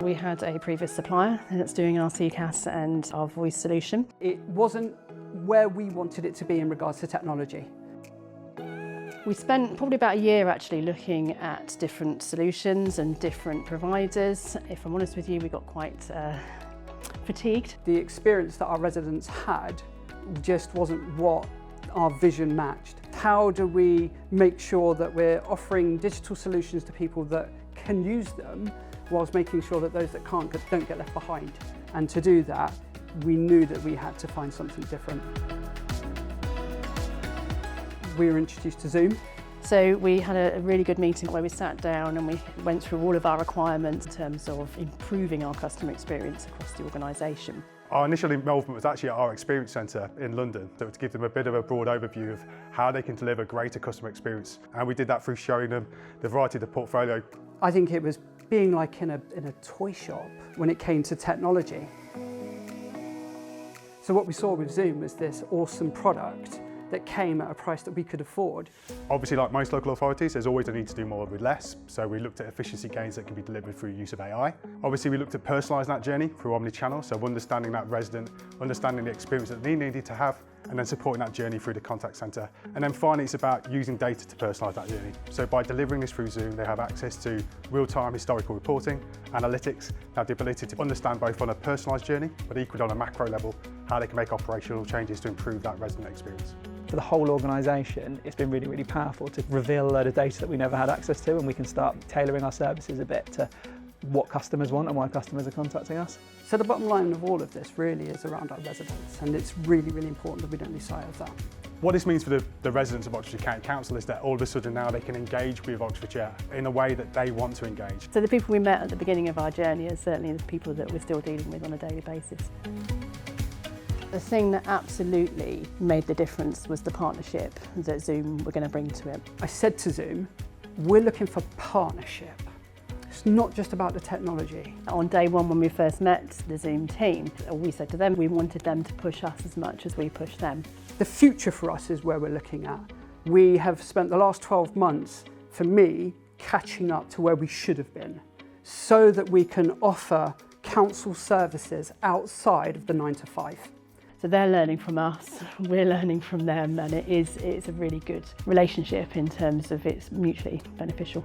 We had a previous supplier that's doing our CCAS and our voice solution. It wasn't where we wanted it to be in regards to technology. We spent probably about a year actually looking at different solutions and different providers. If I'm honest with you, we got quite fatigued. The experience that our residents had just wasn't what our vision matched. How do we make sure that we're offering digital solutions to people that can use them, whilst making sure that those that can't don't get left behind? And to do that, we knew that we had to find something different. We were introduced to Zoom. So we had a really good meeting where we sat down and we went through all of our requirements in terms of improving our customer experience across the organisation. Our initial involvement was actually at our experience centre in London, so to give them a bit of a broad overview of how they can deliver greater customer experience. And we did that through showing them the variety of the portfolio. I think it was being like in a toy shop when it came to technology. So what we saw with Zoom was this awesome product that came at a price that we could afford. Obviously, like most local authorities, there's always a need to do more with less, so we looked at efficiency gains that can be delivered through use of AI. Obviously, we looked at personalising that journey through Omnichannel, so understanding that resident, understanding the experience that they needed to have, and then supporting that journey through the contact centre. And then finally, it's about using data to personalise that journey. So by delivering this through Zoom, they have access to real-time historical reporting, analytics, they have the ability to understand both on a personalised journey, but equally on a macro level, how they can make operational changes to improve that resident experience. For the whole organisation, it's been really, really powerful to reveal a load of data that we never had access to, and we can start tailoring our services a bit to what customers want and why customers are contacting us. So the bottom line of all of this really is around our residents, and it's really, really important that we don't lose sight of that. What this means for the residents of Oxfordshire County Council is that all of a sudden now they can engage with Oxfordshire in a way that they want to engage. So the people we met at the beginning of our journey are certainly the people that we're still dealing with on a daily basis. The thing that absolutely made the difference was the partnership that Zoom were going to bring to it. I said to Zoom, we're looking for partnership. It's not just about the technology. On day one when we first met the Zoom team, we said to them we wanted them to push us as much as we pushed them. The future for us is where we're looking at. We have spent the last 12 months, for me, catching up to where we should have been, so that we can offer council services outside of the 9 to 5. So they're learning from us, we're learning from them, and it's a really good relationship in terms of it's mutually beneficial.